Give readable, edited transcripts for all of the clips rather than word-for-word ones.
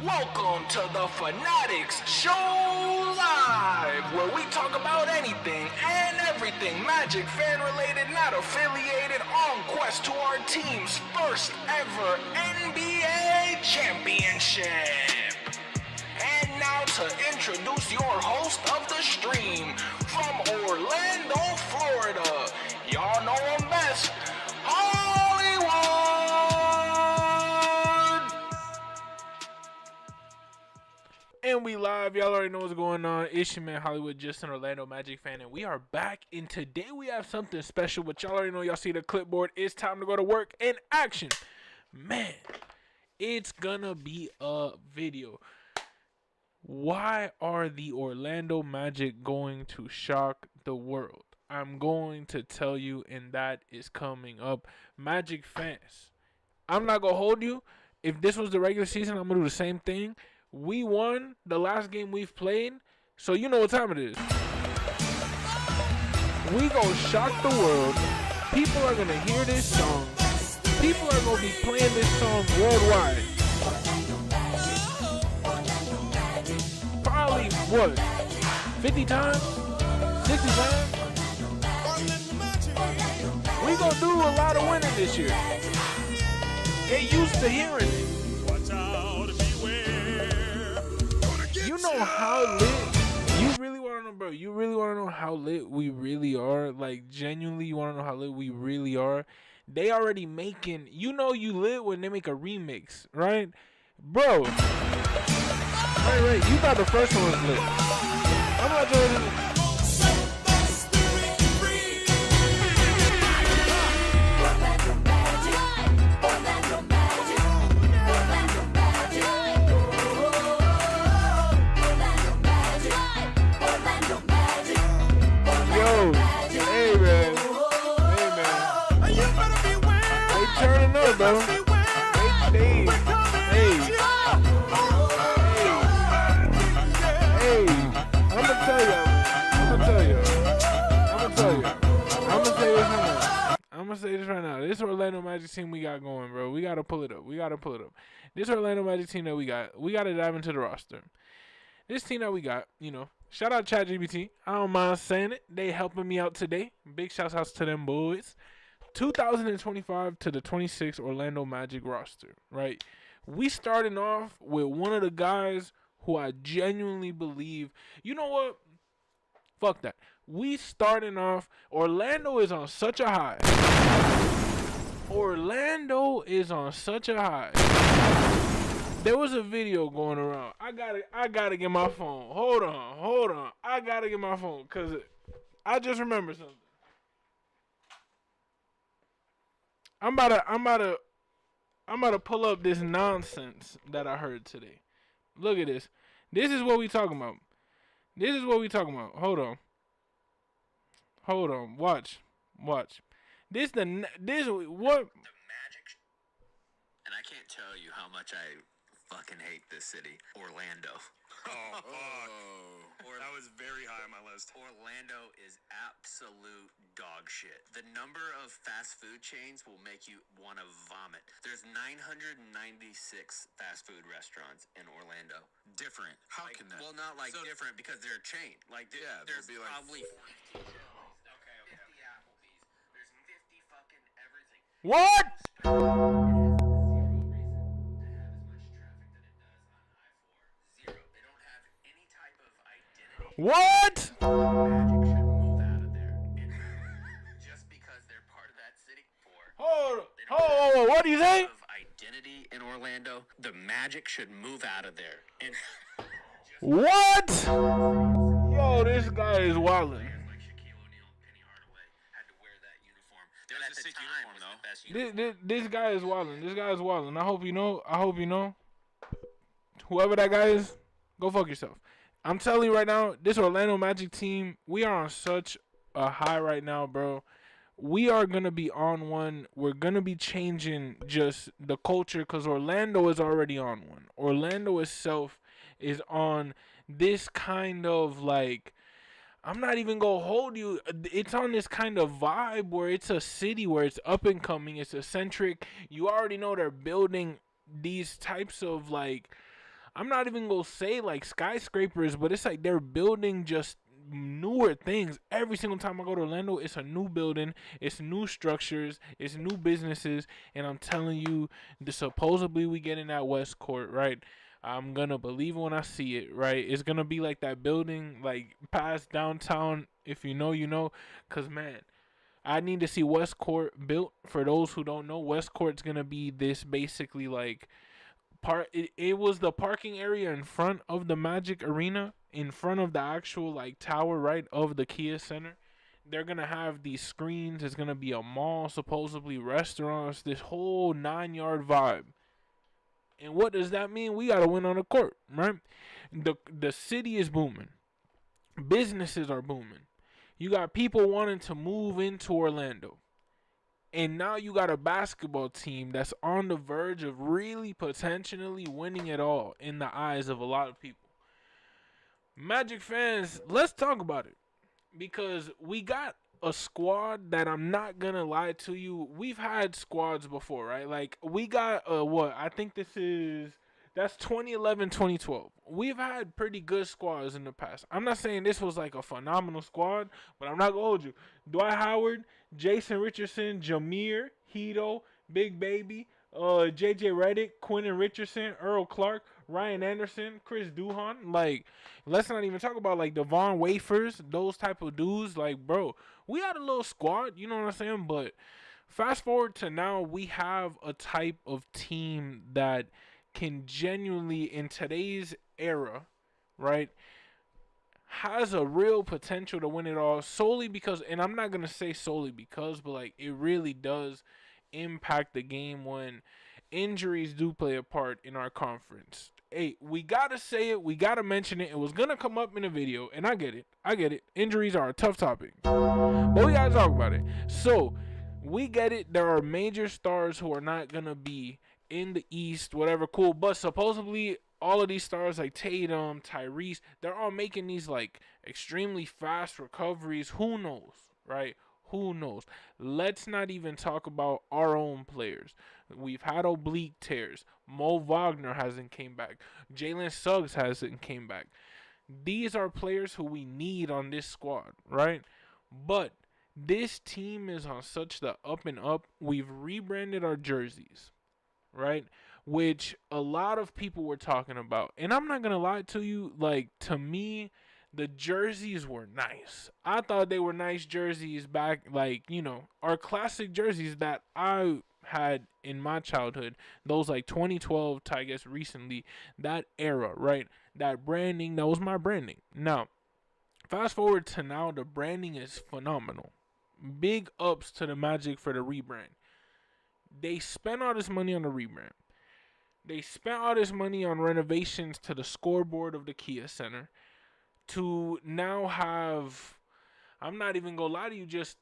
Welcome to the Fannattics Show Live, where we talk about anything and everything Magic fan related, not affiliated, on quest to our team's first ever NBA championship. And now to introduce your host of the stream, from Orlando, Florida, y'all know him best, Hollywood! And we live. Y'all already know what's going on. It's your man Hollywood, just an Orlando Magic fan, and we are back. And today we have something special, but y'all already know. Y'all see the clipboard. It's time to go to work in action. Man, it's gonna be a video. Why are the Orlando Magic going to shock the world? I'm going to tell you, and that is coming up. Magic fans, I'm not gonna hold you. If this was the regular season, I'm gonna do the same thing. We won the last game we've played, so you know what time it is. We gonna shock the world. People are gonna hear this song. People are gonna be playing this song worldwide. Probably, what, 50 times? 60 times? We gonna do a lot of winning this year. Get used to hearing it. You know how lit, you really want to know, bro, you really want to know how lit we really are? Like, genuinely, you want to know how lit we really are? They already making, you know you lit when they make a remix, right? Bro, right, you thought the first one was lit. I'm not joking. Bro. Hey, I'm gonna tell you. Say this right now. This Orlando Magic team we got going, bro. We gotta pull it up. This Orlando Magic team that we gotta dive into the roster. This team that we got, you know, shout out ChatGPT. I don't mind saying it. They helping me out today. Big shouts out to them boys. 2025 to the 26 Orlando Magic roster, right? We starting off with one of the guys who I genuinely believe, you know what? Fuck that. We starting off, Orlando is on such a high. There was a video going around. I gotta get my phone. Hold on. I gotta get my phone, because I just remembered something. I'm about to pull up this nonsense that I heard today. Look at this. This is what we talking about. Hold on. Watch. This what? The Magic. And I can't tell you how much I fucking hate this city, Orlando. Oh, fuck. That was very high on my list. Orlando is absolute dog shit. The number of fast food chains will make you want to vomit. There's 996 fast food restaurants in Orlando. Different. How can that? Well, not like different because they're chained. Like, there's be probably like 15 Okay. 50 Applebee's. There's 50 fucking everything. What? What? Magic should move out of there. Just because they're part of that city. Hold. What do you say? Of identity in Orlando, the Magic should move out of there. And what? Yo, this guy is wildin'. Like Shaquille O'Neal, Penny Hardaway had to wear that uniform. That at the time was the best uniform. This guy is wildin'. I hope you know. Whoever that guy is, go fuck yourself. I'm telling you right now, this Orlando Magic team, we are on such a high right now, bro. We are going to be on one. We're going to be changing just the culture because Orlando is already on one. Orlando itself is on this kind of like, I'm not even going to hold you. It's on this kind of vibe where it's a city where it's up and coming. It's eccentric. You already know they're building these types of like, I'm not even gonna say like skyscrapers, but it's like they're building just newer things every single time I go to Orlando. It's a new building, it's new structures, it's new businesses, and I'm telling you, the supposedly we get in that West Court, right? I'm gonna believe when I see it, right? It's gonna be like that building, like past downtown. If you know, you know, cause man, I need to see West Court built. For those who don't know, West Court's gonna be this basically like it was the parking area in front of the Magic Arena, in front of the actual like tower, right, of the Kia Center. They're gonna have these screens. It's gonna be a mall, supposedly restaurants, this whole 9-yard vibe. And what does that mean? We gotta win on the court, right? The city is booming. Businesses are booming. You got people wanting to move into Orlando. And now you got a basketball team that's on the verge of really potentially winning it all in the eyes of a lot of people. Magic fans, let's talk about it. Because we got a squad that, I'm not going to lie to you, we've had squads before, right? Like, we got, I think that's 2011, 2012. We've had pretty good squads in the past. I'm not saying this was like a phenomenal squad, but I'm not going to hold you. Dwight Howard, Jason Richardson, Jameer, Hito, Big Baby, JJ Redick, Quentin Richardson, Earl Clark, Ryan Anderson, Chris Duhon. Like, let's not even talk about like Devon Wafers, those type of dudes. Like, bro, we had a little squad, you know what I'm saying? But fast forward to now, we have a type of team that can genuinely, in today's era, right, has a real potential to win it all, solely because, and I'm not going to say solely because, but like it really does impact the game when injuries do play a part in our conference. Hey, we got to say it, we got to mention it. It was going to come up in a video, and I get it. Injuries are a tough topic, but we got to talk about it. So, we get it. There are major stars who are not going to be in the East, whatever, cool. But supposedly, all of these stars like Tatum, Tyrese, they're all making these like extremely fast recoveries. Who knows, right? Who knows? Let's not even talk about our own players. We've had oblique tears. Mo Wagner hasn't came back. Jalen Suggs hasn't came back. These are players who we need on this squad, right? But this team is on such the up and up. We've rebranded our jerseys, right? Which a lot of people were talking about. And I'm not going to lie to you, like, to me, the jerseys were nice. I thought they were nice jerseys back, like, you know, our classic jerseys that I had in my childhood. Those, like, 2012 to, I guess, recently. That era, right? That branding, that was my branding. Now, fast forward to now, the branding is phenomenal. Big ups to the Magic for the rebrand. They spent all this money on the rebrand. They spent all this money on renovations to the scoreboard of the Kia Center to now have, I'm not even going to lie to you, just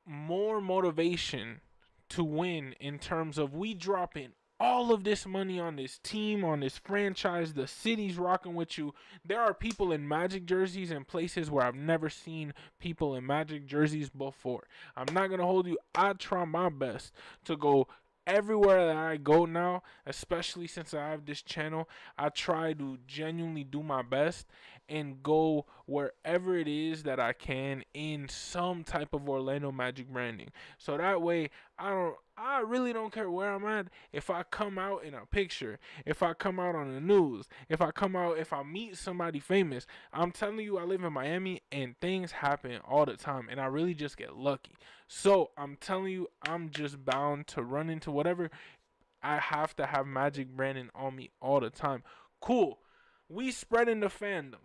more motivation to win in terms of we dropping all of this money on this team, on this franchise. The city's rocking with you. There are people in Magic jerseys in places where I've never seen people in Magic jerseys before. I'm not going to hold you. I try my best to go everywhere that I go now, especially since I have this channel. I try to genuinely do my best and go wherever it is that I can in some type of Orlando Magic branding. So that way, I really don't care where I'm at. If I come out in a picture, if I come out on the news, if I meet somebody famous, I'm telling you, I live in Miami and things happen all the time and I really just get lucky. So I'm telling you, I'm just bound to run into whatever. I have to have Magic branding on me all the time. Cool. We spreading the fandom.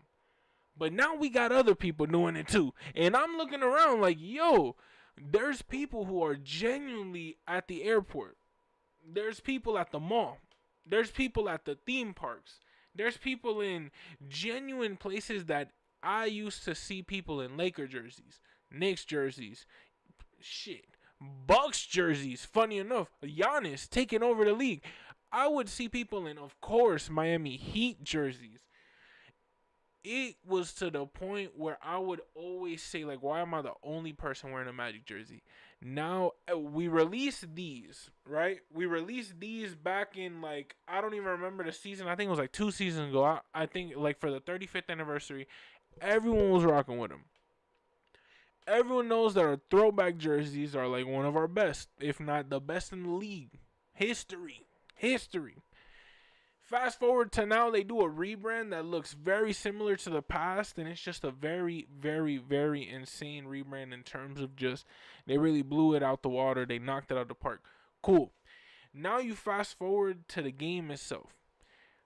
But now we got other people doing it too. And I'm looking around like, yo, there's people who are genuinely at the airport. There's people at the mall. There's people at the theme parks. There's people in genuine places that I used to see people in Laker jerseys, Knicks jerseys, Bucks jerseys. Funny enough, Giannis taking over the league. I would see people in, of course, Miami Heat jerseys. it was to the point where I would always say, like, why am I the only person wearing a Magic jersey? Now, we released these, right? We released these back in, like, I don't even remember the season. I think it was like 2 seasons ago. I think, like, for the 35th anniversary, everyone was rocking with them. Everyone knows that our throwback jerseys are, like, one of our best, if not the best in the league. History. Fast forward to now, they do a rebrand that looks very similar to the past, and it's just a very, very, very insane rebrand in terms of just, they really blew it out the water. They knocked it out of the park. Cool. Now you fast forward to the game itself.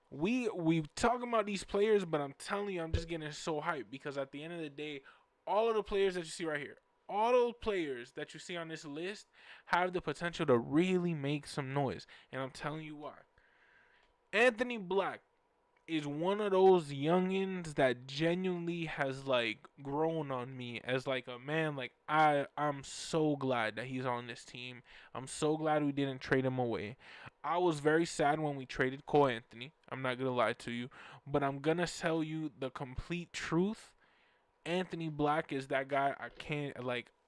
We talking about these players, but I'm telling you, I'm just getting so hyped because at the end of the day, all of the players that you see right here, all those players that you see on this list have the potential to really make some noise, and I'm telling you why. Anthony Black is one of those youngins that genuinely has, like, grown on me as, like, a man. Like, I'm so glad that he's on this team. I'm so glad we didn't trade him away. I was very sad when we traded Cole Anthony. I'm not gonna lie to you, but I'm gonna tell you the complete truth. Anthony Black is that guy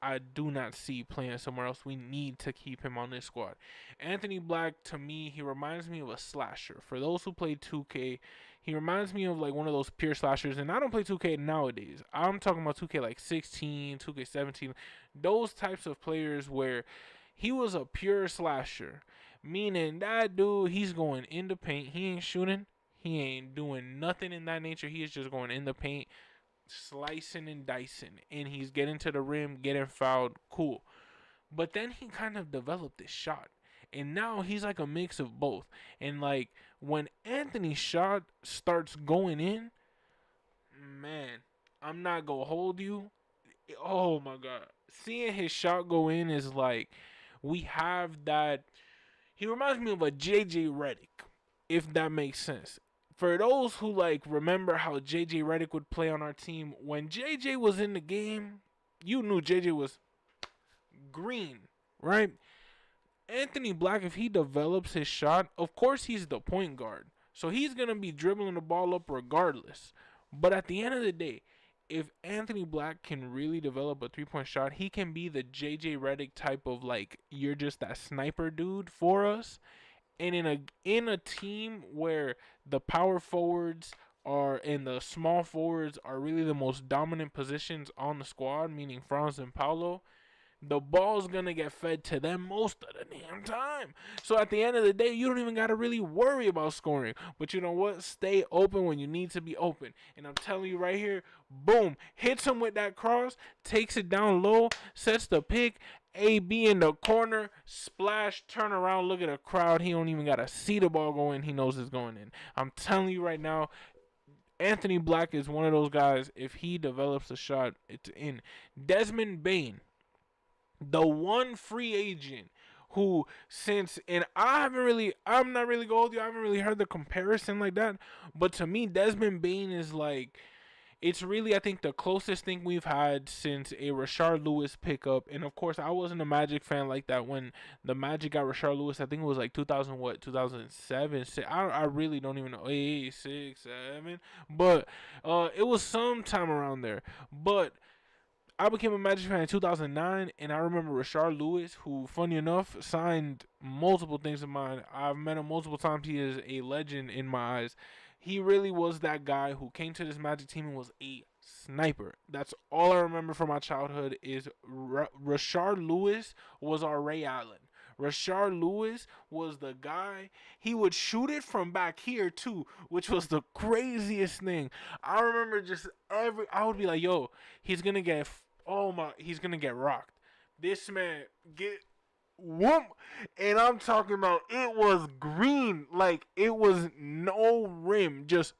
I do not see playing somewhere else. We need to keep him on this squad. Anthony Black, to me, he reminds me of a slasher. For those who play 2K, he reminds me of, like, one of those pure slashers. And I don't play 2K nowadays. I'm talking about 2K like 16, 2K17. Those types of players where he was a pure slasher. Meaning that dude, he's going in the paint. He ain't shooting. He ain't doing nothing in that nature. He is just going in the paint, slicing and dicing, and he's getting to the rim, getting fouled. Cool. But then he kind of developed this shot, and now he's like a mix of both. And, like, when Anthony's shot starts going in, man, I'm not gonna hold you. Oh my god, seeing his shot go in is like, we have that. He reminds me of a JJ Redick, if that makes sense. For those who, like, remember how JJ Redick would play on our team, when JJ was in the game, you knew JJ was green, right? Anthony Black, if he develops his shot, of course he's the point guard. So he's going to be dribbling the ball up regardless. But at the end of the day, if Anthony Black can really develop a three-point shot, he can be the JJ Redick type of, like, you're just that sniper dude for us. And in a team where the power forwards are and the small forwards are really the most dominant positions on the squad, meaning Franz and Paulo, the ball's going to get fed to them most of the damn time. So at the end of the day, you don't even got to really worry about scoring. But you know what? Stay open when you need to be open. And I'm telling you right here, boom, hits him with that cross, takes it down low, sets the pick, AB in the corner, splash, turn around, look at the crowd. He don't even got to see the ball go in. He knows it's going in. I'm telling you right now, Anthony Black is one of those guys, if he develops a shot, it's in. Desmond Bane, the one free agent who, and I'm not really going to, I haven't really heard the comparison like that, but to me, Desmond Bane is like, it's really, I think, the closest thing we've had since a Rashard Lewis pickup. And of course, I wasn't a Magic fan like that when the Magic got Rashard Lewis. I think it was like 2007. I really don't even know. 8, 6, 7. But it was sometime around there. But I became a Magic fan in 2009, and I remember Rashard Lewis, who, funny enough, signed multiple things of mine. I've met him multiple times. He is a legend in my eyes. He really was that guy who came to this Magic team and was a sniper. That's all I remember from my childhood is Rashard Lewis was our Ray Allen. Rashard Lewis was the guy. He would shoot it from back here too, which was the craziest thing. I remember I would be like, yo, he's gonna get rocked. This man get whoop, and I'm talking about it was green, like it was no rim, just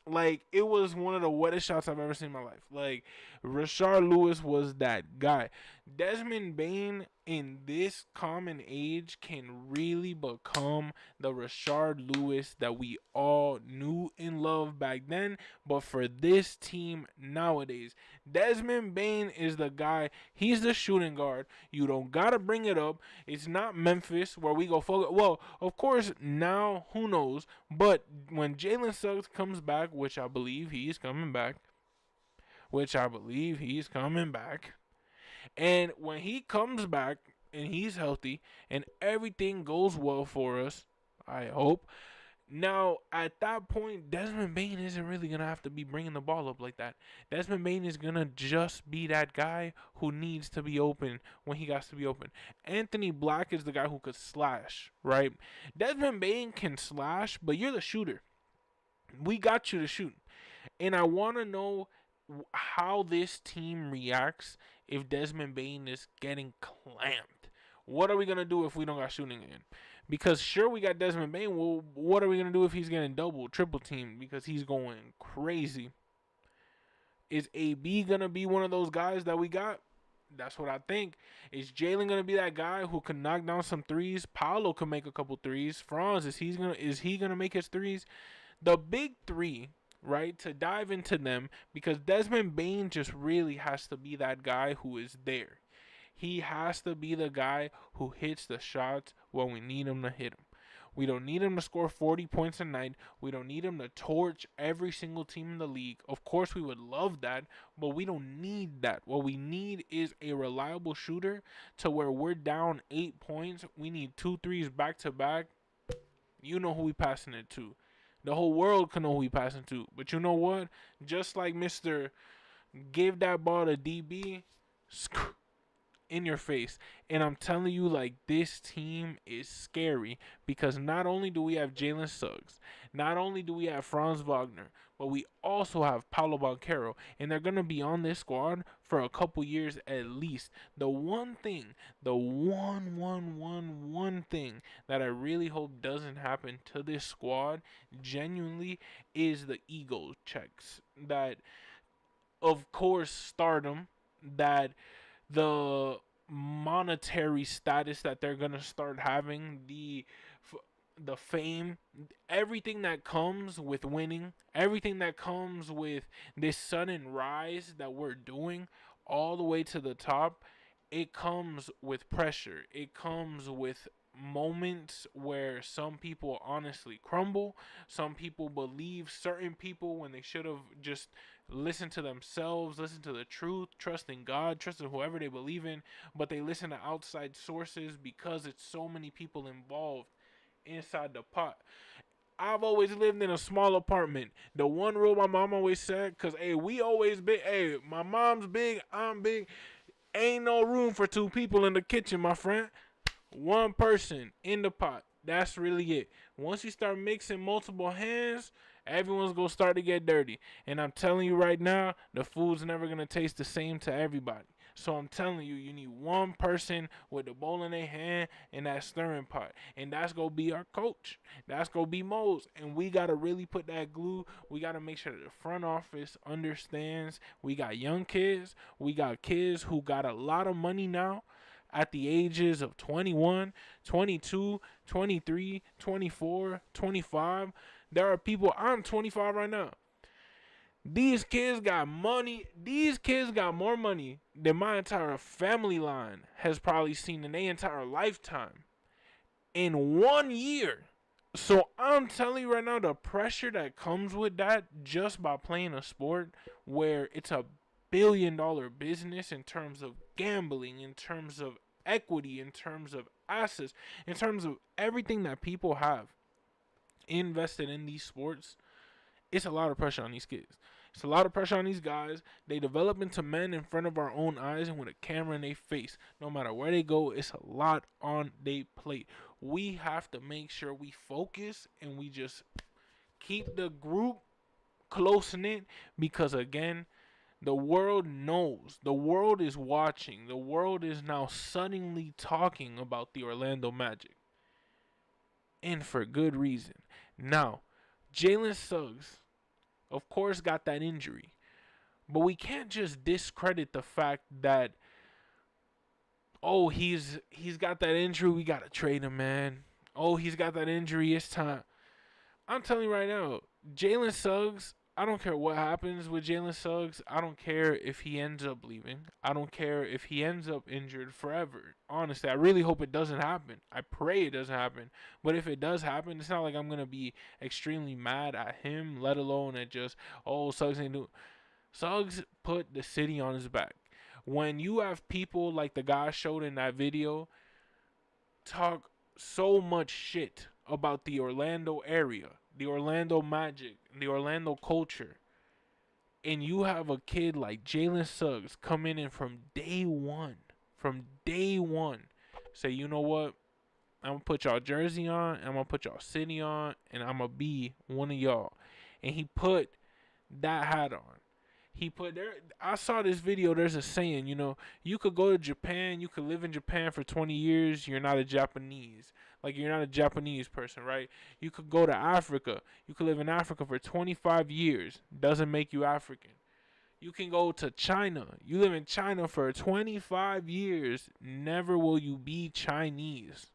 like it was one of the wettest shots I've ever seen in my life. Like Rashard Lewis was that guy. Desmond Bain in this common age can really become the Rashard Lewis that we all knew and loved back then, but for this team nowadays, Desmond Bain is the guy. He's the shooting guard. You don't gotta bring it up. It's not Memphis where we go focus. Well, of course, now who knows? But when Jalen Suggs comes back, which I believe he's coming back, and when he comes back and he's healthy and everything goes well for us, I hope. Now, at that point, Desmond Bain isn't really going to have to be bringing the ball up like that. Desmond Bain is going to just be that guy who needs to be open when he got to be open. Anthony Black is the guy who could slash, right? Desmond Bain can slash, but you're the shooter. We got you to shoot. And I want to know how this team reacts if Desmond Bain is getting clamped. What are we going to do if we don't got shooting again? Because sure, we got Desmond Bain. Well, what are we going to do if he's getting double, triple teamed because he's going crazy? Is AB going to be one of those guys that we got? That's what I think. Is Jalen going to be that guy who can knock down some threes? Paolo can make a couple threes. Franz, is he going to make his threes? The big three, right, to dive into them, because Desmond Bain just really has to be that guy who is there. He has to be the guy who hits the shots when we need him to hit them. We don't need him to score 40 points a night. We don't need him to torch every single team in the league. Of course, we would love that, but we don't need that. What we need is a reliable shooter to where we're down 8 points. We need 2 threes back to back. You know who we passing it to. The whole world can know who we passing to. But you know what? Just like Mr. Give that ball to DB, in your face. And I'm telling you, like, this team is scary because not only do we have Jalen Suggs, not only do we have Franz Wagner, but we also have Paolo Banchero, and they're going to be on this squad for a couple years at least. The one thing, the one thing that I really hope doesn't happen to this squad genuinely is the ego checks. That, of course, stardom, that the monetary status that they're gonna start having, the fame, everything that comes with winning, everything that comes with this sudden rise that we're doing all the way to the top, it comes with pressure. It comes with moments where some people honestly crumble. Some people believe certain people when they should have just listened to themselves, listened to the truth, trusting God, trusting whoever they believe in, but they listen to outside sources because it's so many people involved inside the pot. I've always lived in a small apartment. The one rule my mom always said, because, hey, we always big, hey, my mom's big, I'm big, ain't no room for 2 people in the kitchen, my friend. 1 person in the pot. That's really it. Once you start mixing multiple hands, everyone's going to start to get dirty. And I'm telling you right now, the food's never going to taste the same to everybody. So I'm telling you, you need 1 person with the bowl in their hand and that stirring pot. And that's going to be our coach. That's going to be Mose. And we got to really put that glue. We got to make sure that the front office understands. We got young kids. We got kids who got a lot of money now at the ages of 21, 22, 23, 24, 25. There are people, I'm 25 right now. These kids got money. These kids got more money than my entire family line has probably seen in their entire lifetime in 1 year. So I'm telling you right now, the pressure that comes with that just by playing a sport where it's a billion-dollar business in terms of gambling, in terms of equity, in terms of assets, in terms of everything that people have invested in these sports, it's a lot of pressure on these kids. It's a lot of pressure on these guys. They develop into men in front of our own eyes and with a camera in their face. No matter where they go, it's a lot on their plate. We have to make sure we focus and we just keep the group close knit because, again, the world knows. The world is watching. The world is now suddenly talking about the Orlando Magic. And for good reason. Now, Jalen Suggs, of course, got that injury. But we can't just discredit the fact that Oh, he's got that injury. We gotta trade him, man. Oh, he's got that injury. It's time. I'm telling you right now, Jalen Suggs. I don't care what happens with Jalen Suggs. I don't care if he ends up leaving. I don't care if he ends up injured forever. Honestly, I really hope it doesn't happen. I pray it doesn't happen. But if it does happen, it's not like I'm gonna be extremely mad at him, let alone at just Suggs ain't doing. Suggs put the city on his back. When you have people like the guy showed in that video talk so much shit about the Orlando area, the Orlando Magic, the Orlando culture, and you have a kid like Jalen Suggs coming in from day one, say, you know what? I'm gonna put y'all jersey on, I'm gonna put y'all city on, and I'm gonna be one of y'all. And he put that hat on. He put there. I saw this video. There's a saying, you could go to Japan, you could live in Japan for 20 years. You're not a Japanese. Like, you're not a Japanese person, right? You could go to Africa. You could live in Africa for 25 years. Doesn't make you African. You can go to China. You live in China for 25 years. Never will you be Chinese.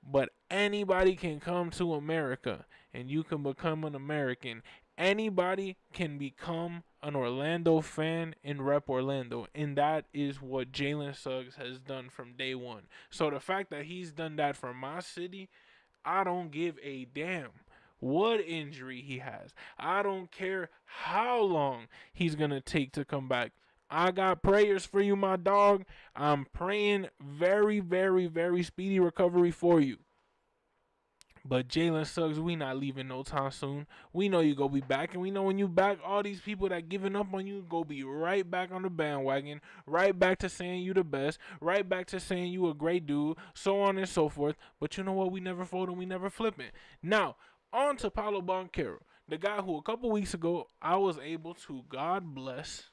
But anybody can come to America and you can become an American. Anybody can become an Orlando fan and rep Orlando. And that is what Jalen Suggs has done from day one. So the fact that he's done that for my city, I don't give a damn what injury he has. I don't care how long he's going to take to come back. I got prayers for you, my dog. I'm praying very, very, very speedy recovery for you. But Jalen Suggs, we not leaving no time soon. We know you go be back, and we know when you back, all these people that giving up on you go be right back on the bandwagon, right back to saying you the best, right back to saying you a great dude, so on and so forth. But you know what? We never fold and we never flip it. Now, on to Paolo Banchero, the guy who a couple weeks ago I was able to, God bless,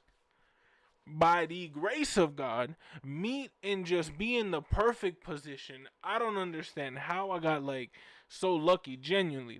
by the grace of God, meet and just be in the perfect position. I don't understand how I got so lucky, genuinely.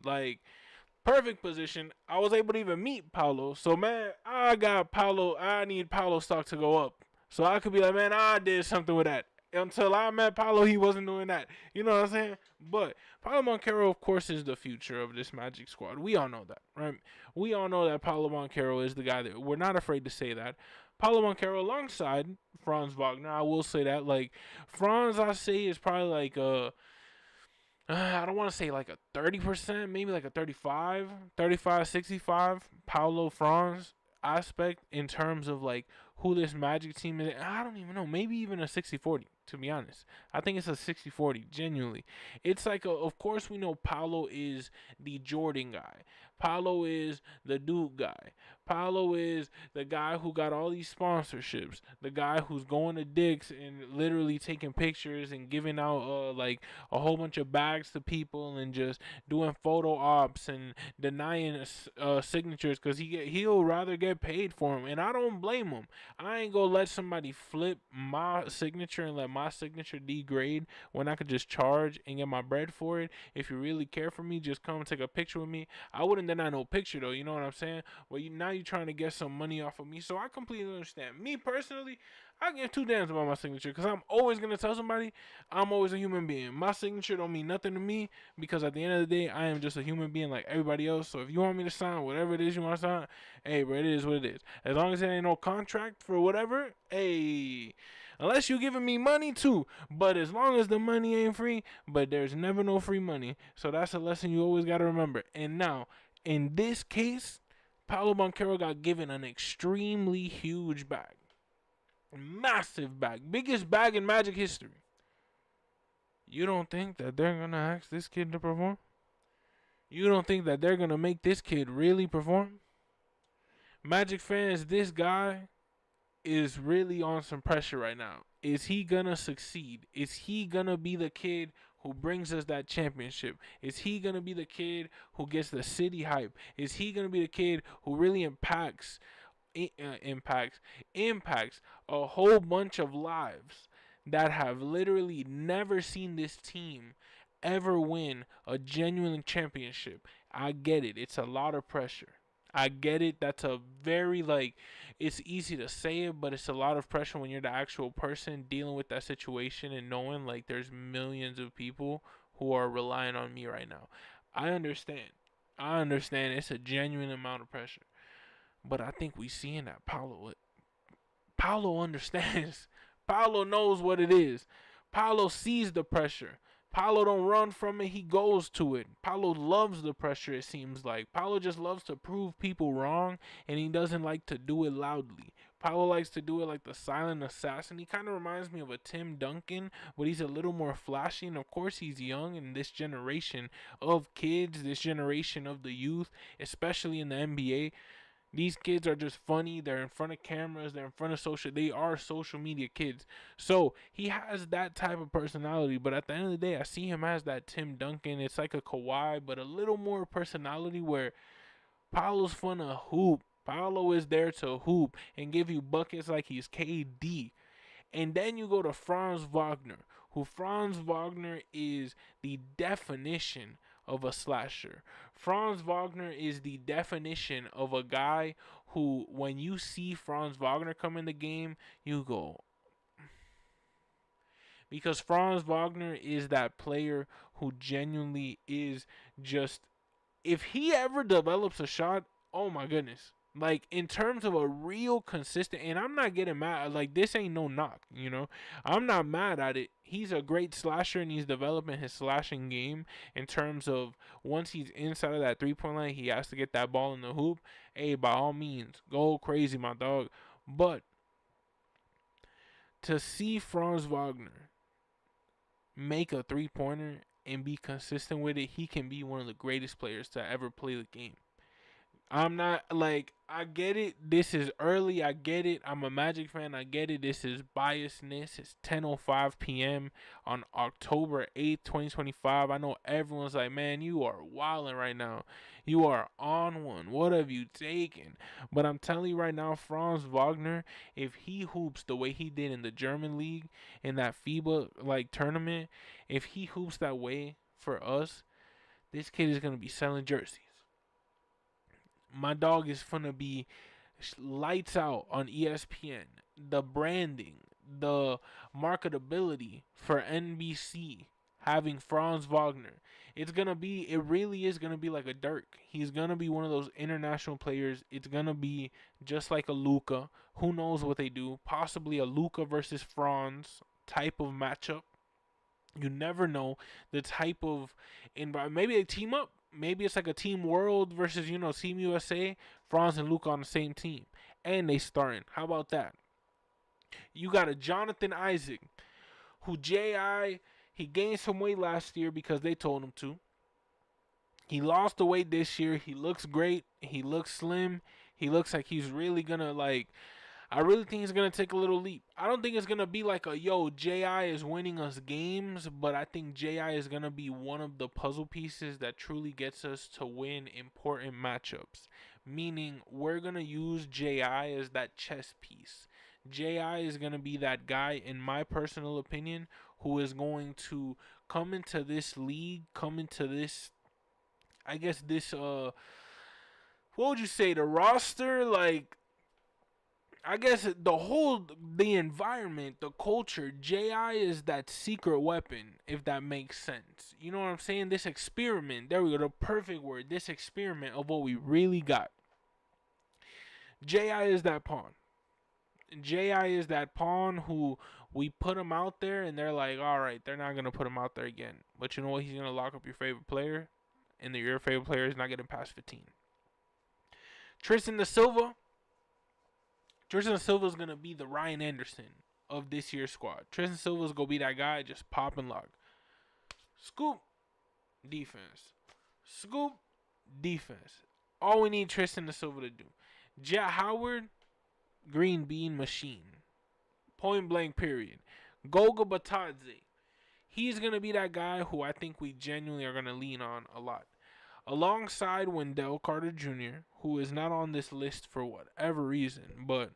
Perfect position. I was able to even meet Paulo. So man, I need Paulo stock to go up. So I could be like, man, I did something with that. Until I met Paulo, he wasn't doing that. You know what I'm saying? But Paolo Banchero, of course, is the future of this Magic squad. We all know that, right? We all know that Paolo Banchero is the guy that we're not afraid to say that. Paolo Banchero alongside Franz Wagner. I will say that. Franz, I say, is probably I don't want to say a 30%, maybe a 35, 65. Paulo Franz aspect in terms of who this Magic team is. I don't even know. Maybe even a 60-40, to be honest. I think it's a 60-40, genuinely. It's of course we know Paulo is the Jordan guy. Paulo is the Duke guy. Paulo is the guy who got all these sponsorships. The guy who's going to Dick's and literally taking pictures and giving out a whole bunch of bags to people and just doing photo ops and denying signatures because he'll rather get paid for them. And I don't blame him. I ain't gonna let somebody flip my signature and let my signature degrade when I could just charge and get my bread for it. If you really care for me, just come and take a picture with me. I wouldn't deny no picture though, you know what I'm saying? Well, now you're trying to get some money off of me, so I completely understand. Me personally, I give two damns about my signature because I'm always gonna tell somebody I'm always a human being. My signature don't mean nothing to me because at the end of the day, I am just a human being like everybody else. So if you want me to sign whatever it is you want to sign, hey, bro, it is what it is. As long as there ain't no contract for whatever, hey, unless you're giving me money too. But as long as the money ain't free, but there's never no free money. So that's a lesson you always gotta remember. And now, in this case, Paolo Banchero got given an extremely huge bag. Massive bag. Biggest bag in Magic history. You don't think that they're going to ask this kid to perform? You don't think that they're going to make this kid really perform? Magic fans, this guy is really on some pressure right now. Is he going to succeed? Is he going to be the kid who brings us that championship? Is he going to be the kid who gets the city hype? Is he going to be the kid who really impacts a whole bunch of lives that have literally never seen this team ever win a genuine championship? I get it. It's a lot of pressure. I get it. That's a very, like, it's easy to say it, but it's a lot of pressure when you're the actual person dealing with that situation and knowing, like, there's millions of people who are relying on me right now. I understand. I understand it's a genuine amount of pressure. But I think we seeing that Paulo understands. Paulo knows what it is. Paulo sees the pressure. Paulo don't run from it, he goes to it. Paulo loves the pressure, it seems like. Paulo just loves to prove people wrong, and he doesn't like to do it loudly. Paulo likes to do it like the silent assassin. He kind of reminds me of a Tim Duncan, but he's a little more flashy. And of course, he's young in this generation of kids, this generation of the youth, especially in the NBA. These kids are just funny. They're in front of cameras. They're in front of they are social media kids. So he has that type of personality. But at the end of the day, I see him as that Tim Duncan. It's like a Kawhi, but a little more personality where Paolo's fun to hoop. Paolo is there to hoop and give you buckets like he's KD. And then you go to Franz Wagner, who Franz Wagner is the definition of a slasher. Franz Wagner is the definition of a guy who, when you see Franz Wagner come in the game, you go. Because Franz Wagner is that player who genuinely is just, if he ever develops a shot, oh my goodness. Like, in terms of a real consistent, and I'm not getting mad, like, this ain't no knock, you know? I'm not mad at it. He's a great slasher, and he's developing his slashing game in terms of once he's inside of that three-point line, he has to get that ball in the hoop. Hey, by all means, go crazy, my dog. But to see Franz Wagner make a three-pointer and be consistent with it, he can be one of the greatest players to ever play the game. I'm not, like, I get it. This is early. I get it. I'm a Magic fan. I get it. This is biasness. It's 10:05 p.m. on October 8th, 2025. I know everyone's like, man, you are wilding right now. You are on one. What have you taken? But I'm telling you right now, Franz Wagner, if he hoops the way he did in the German league, in that FIBA, like, tournament, if he hoops that way for us, this kid is going to be selling jerseys. My dog is gonna be lights out on ESPN. The branding, the marketability for NBC having Franz Wagner. It really is gonna be like a Dirk. He's gonna be one of those international players. It's gonna be just like a Luka. Who knows what they do? Possibly a Luka versus Franz type of matchup. You never know the type of environment. Maybe they team up. Maybe it's like a Team World versus, Team USA. Franz and Luka on the same team. And they starting. How about that? You got a Jonathan Isaac, who he gained some weight last year because they told him to. He lost the weight this year. He looks great. He looks slim. He looks like he's really going to, I really think he's going to take a little leap. I don't think it's going to be like J.I. is winning us games, but I think J.I. is going to be one of the puzzle pieces that truly gets us to win important matchups. Meaning, we're going to use J.I. as that chess piece. J.I. is going to be that guy, in my personal opinion, who is going to come into this league, what would you say, the roster, I guess the environment, the culture, J.I. is that secret weapon, if that makes sense. You know what I'm saying? This experiment, there we go, the perfect word, this experiment of what we really got. J.I. is that pawn. J.I. is that pawn who we put him out there and they're like, all right, they're not going to put him out there again. But you know what? He's going to lock up your favorite player, and your favorite player is not getting past 15. Tristan da Silva is going to be the Ryan Anderson of this year's squad. Tristan Silva is going to be that guy, just pop and lock. Scoop, defense. Scoop, defense. All we need Tristan da Silva to do. Jet Howard, green bean machine. Point blank period. Goga Batadze. He's going to be that guy who I think we genuinely are going to lean on a lot. Alongside Wendell Carter Jr., who is not on this list for whatever reason, but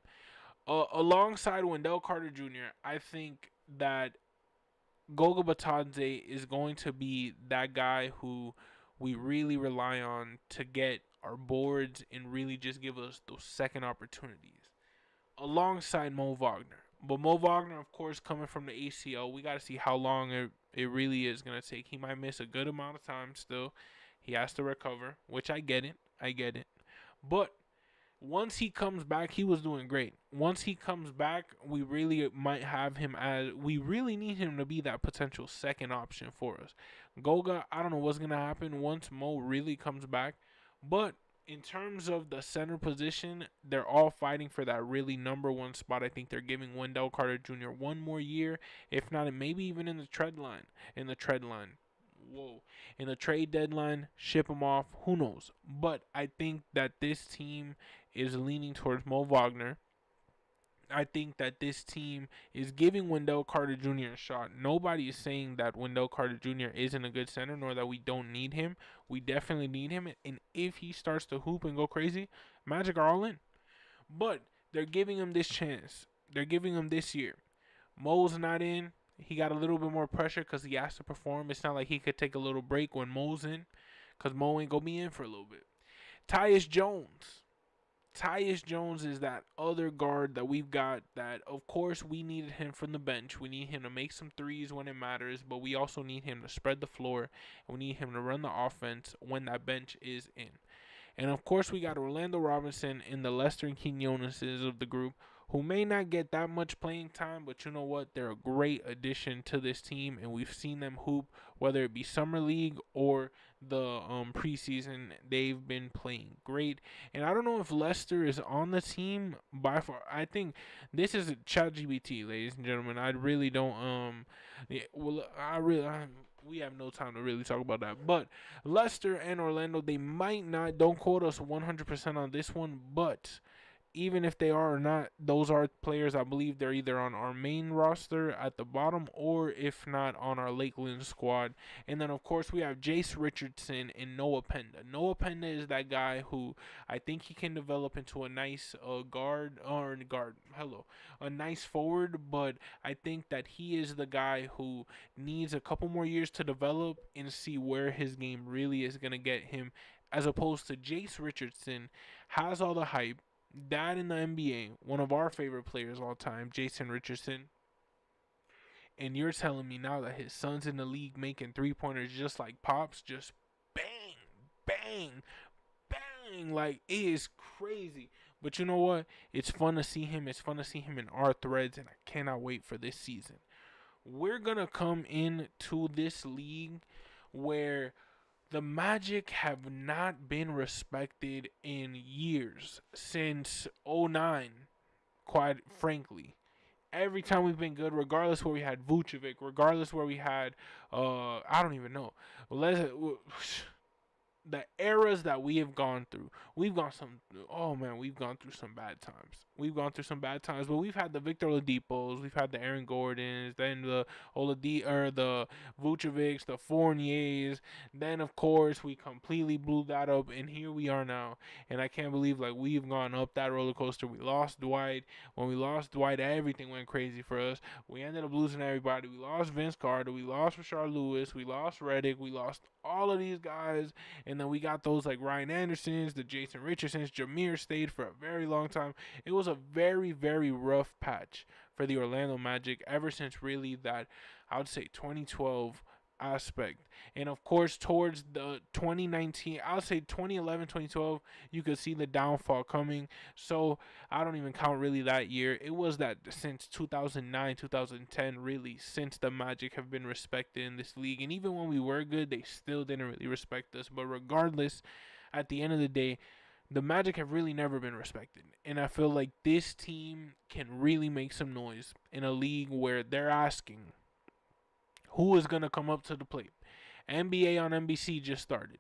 alongside Wendell Carter Jr., I think that Goga Batadze is going to be that guy who we really rely on to get our boards and really just give us those second opportunities alongside Mo Wagner. But Mo Wagner, of course, coming from the ACL, we got to see how long it really is going to take. He might miss a good amount of time still. He has to recover, which I get it. I get it. But once he comes back, he was doing great. Once he comes back, we really might have him as, we really need him to be that potential second option for us. Goga, I don't know what's going to happen once Mo really comes back. But in terms of the center position, they're all fighting for that really number one spot. I think they're giving Wendell Carter Jr. one more year, if not, maybe even in the trade line. Whoa. In the trade deadline, ship him off. Who knows? But I think that this team is leaning towards Mo Wagner. I think that this team is giving Wendell Carter Jr. a shot. Nobody is saying that Wendell Carter Jr. isn't a good center, nor that we don't need him. We definitely need him. And if he starts to hoop and go crazy, Magic are all in. But they're giving him this chance. They're giving him this year. Mo's not in. He got a little bit more pressure because he has to perform. It's not like he could take a little break when Mo's in, because Mo ain't going to be in for a little bit. Tyus Jones. Tyus Jones is that other guard that we've got that, of course, we needed him from the bench. We need him to make some threes when it matters, but we also need him to spread the floor, and we need him to run the offense when that bench is in. And, of course, we got Orlando Robinson and the Lester and Quinoneses of the group, who may not get that much playing time, but you know what? They're a great addition to this team, and we've seen them hoop, whether it be Summer League or the preseason. They've been playing great. And I don't know if Lester is on the team by far. I think this is ChatGPT, ladies and gentlemen. I really don't we have no time to really talk about that. But Lester and Orlando, they might not, don't quote us 100% on this one, but even if they are or not, those are players I believe they're either on our main roster at the bottom or if not on our Lakeland squad. And then of course we have Jace Richardson and Noah Penda. Noah Penda is that guy who I think he can develop into a nice a nice forward, but I think that he is the guy who needs a couple more years to develop and see where his game really is going to get him, as opposed to Jace Richardson has all the hype. Dad in the NBA, one of our favorite players all time, Jason Richardson. And you're telling me now that his son's in the league making three-pointers just like Pops, just bang, bang, bang. Like, it is crazy. But you know what? It's fun to see him. It's fun to see him in our threads, and I cannot wait for this season. We're going to come into this league where the Magic have not been respected in years, since 2009, quite frankly. Every time we've been good, regardless where we had Vucevic, regardless where we had, I don't even know. The eras that we have gone through, we've gone through some bad times. But we've had the Victor Oladipos, we've had the Aaron Gordons, then the the Vucevics, the Fourniers. Then of course we completely blew that up, and here we are now. And I can't believe like we've gone up that roller coaster. We lost Dwight. When we lost Dwight, everything went crazy for us. We ended up losing everybody. We lost Vince Carter. We lost Rashard Lewis. We lost Redick. We lost all of these guys. And then we got those like Ryan Andersons, the Jason Richardsons. Jameer stayed for a very long time. It was a very, very rough patch for the Orlando Magic ever since really that, I would say, 2012 aspect. And of course, towards the 2019, I would say 2011, 2012, you could see the downfall coming. So I don't even count really that year. It was that since 2009, 2010, really, since the Magic have been respected in this league. And even when we were good, they still didn't really respect us. But regardless, at the end of the day, the Magic have really never been respected. And I feel like this team can really make some noise in a league where they're asking, who is going to come up to the plate? NBA on NBC just started.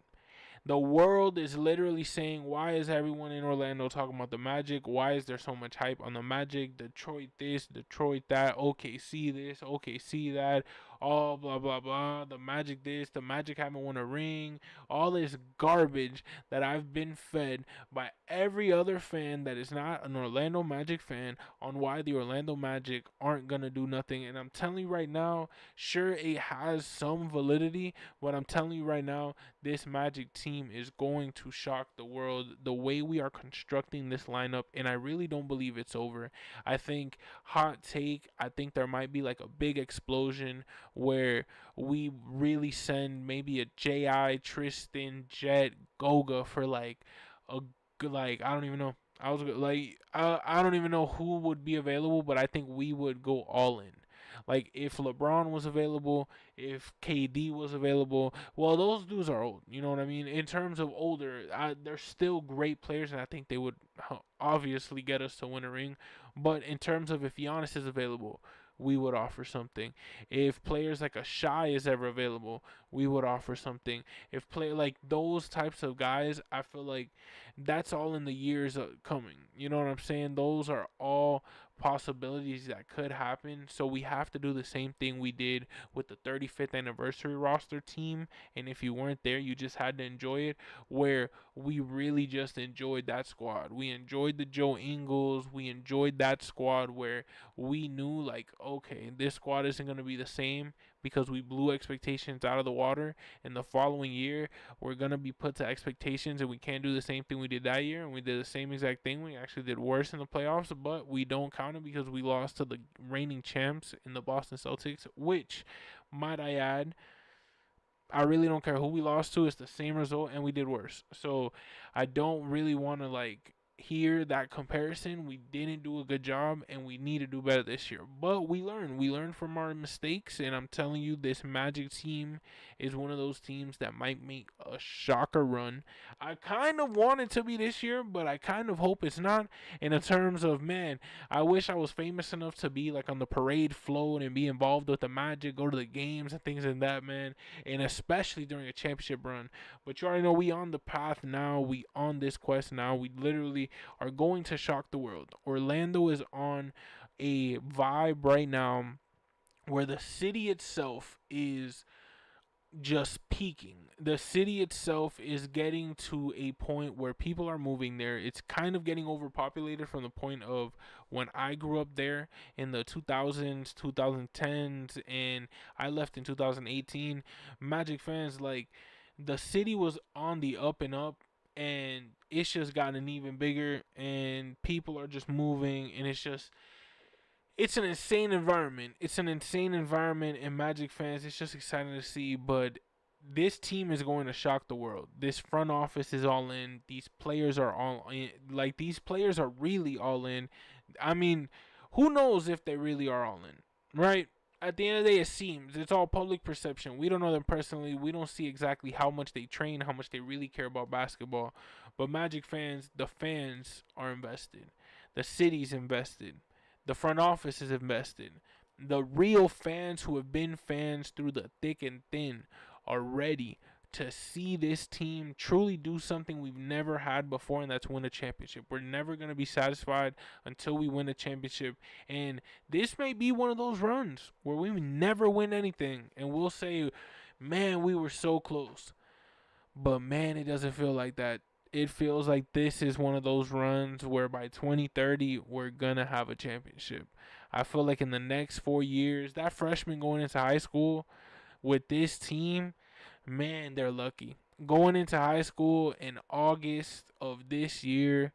The world is literally saying, why is everyone in Orlando talking about the Magic? Why is there so much hype on the Magic? Detroit this, Detroit that, OKC this, OKC that. oh, blah, blah, blah, the Magic this, the Magic haven't won a ring, all this garbage that I've been fed by every other fan that is not an Orlando Magic fan on why the Orlando Magic aren't going to do nothing. And I'm telling you right now, sure, it has some validity, but I'm telling you right now, this Magic team is going to shock the world the way we are constructing this lineup, and I really don't believe it's over. I think, hot take, I think there might be like a big explosion where we really send maybe a J.I., Tristan, Jet, Goga for like a like I don't even know. I don't even know who would be available, but I think we would go all in. Like if LeBron was available, if KD was available, well, those dudes are old. You know what I mean? In terms of older, they're still great players, and I think they would obviously get us to win a ring. But in terms of if Giannis is available, we would offer something. If players like a Shy is ever available, we would offer something. If play like those types of guys, I feel like that's all in the years coming. You know what I'm saying? Those are all possibilities that could happen. So we have to do the same thing we did with the 35th anniversary roster team. And if you weren't there, you just had to enjoy it. Where we really just enjoyed that squad. We enjoyed the Joe Ingles. We enjoyed that squad where we knew like, okay, this squad isn't going to be the same because we blew expectations out of the water. And the following year, we're going to be put to expectations, and we can't do the same thing we did that year. And we did the same exact thing. We actually did worse in the playoffs, but we don't count it because we lost to the reigning champs in the Boston Celtics, which, might I add, I really don't care who we lost to. It's the same result, and we did worse. So I don't really want to like hear that comparison. We didn't do a good job, and we need to do better this year. But we learn. We learn from our mistakes, and I'm telling you, this Magic team is one of those teams that might make a shocker run. I kind of want it to be this year, but I kind of hope it's not. In terms of, man, I wish I was famous enough to be like on the parade float and be involved with the Magic, go to the games and things like that, man, and especially during a championship run. But you already know we on the path now. We on this quest now. We literally are going to shock the world. Orlando is on a vibe right now where the city itself is just peaking. The city itself is getting to a point where people are moving there. It's kind of getting overpopulated from the point of when I grew up there in the 2000s, 2010s, and I left in 2018. Magic fans, like, the city was on the up and up, and it's just gotten even bigger, and people are just moving, and it's an insane environment. It's an insane environment, and Magic fans, it's just exciting to see. But this team is going to shock the world. This front office is all in. These players are all in. Like, these players are really all in. I mean, who knows if they really are all in, right? At the end of the day, it seems. It's all public perception. We don't know them personally. We don't see exactly how much they train, how much they really care about basketball. But Magic fans, the fans are invested. The city's invested. The front office is invested. The real fans who have been fans through the thick and thin are ready to see this team truly do something we've never had before, and that's win a championship. We're never going to be satisfied until we win a championship. And this may be one of those runs where we never win anything, and we'll say, man, we were so close. But, man, it doesn't feel like that. It feels like this is one of those runs where by 2030, we're going to have a championship. I feel like in the next 4 years, that freshman going into high school with this team, man, they're lucky. Going into high school in August of this year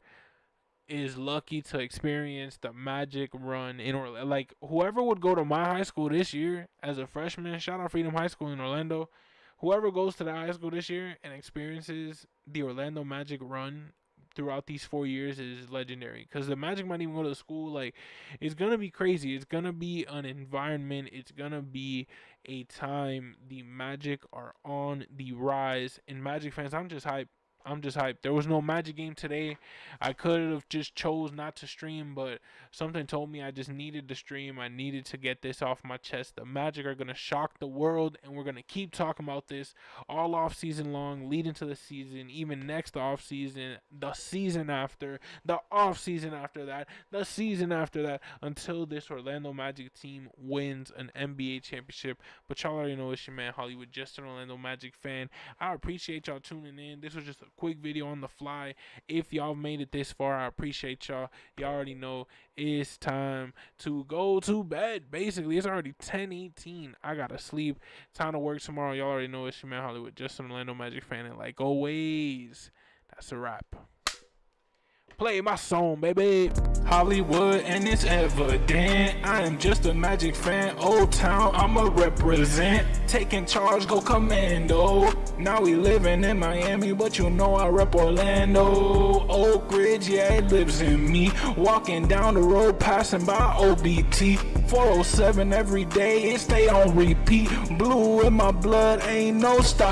is lucky to experience the Magic run in Orlando. Like, whoever would go to my high school this year as a freshman, shout out Freedom High School in Orlando, whoever goes to that high school this year and experiences the Orlando Magic run throughout these 4 years is legendary. Because the Magic might even go to school. Like, it's going to be crazy. It's going to be an environment. It's going to be a time. The Magic are on the rise. And Magic fans, I'm just hyped. I'm just hyped. There was no Magic game today. I could have just chose not to stream, but something told me I just needed to stream. I needed to get this off my chest. The Magic are going to shock the world, and we're going to keep talking about this all off season long, leading to the season, even next off season, the season after, the off season after that, the season after that, until this Orlando Magic team wins an NBA championship. But y'all already know it's your man Hollywood, just an Orlando Magic fan. I appreciate y'all tuning in. This was just a quick video on the fly. If y'all made it this far, I appreciate y'all. Y'all already know it's time to go to bed. Basically, it's already 10:18. I gotta sleep. Time to work tomorrow. Y'all already know it's your man Hollywood, just an Orlando Magic fan. And like always, that's a wrap. Play my song, baby. Hollywood, and it's evident. I am just a Magic fan. Old Town, I'ma represent. Taking charge, go commando. Now we living in Miami, but you know I rep Orlando. Oak Ridge, yeah, it lives in me. Walking down the road, passing by OBT. 407 every day, it stay on repeat. Blue in my blood, ain't no stop.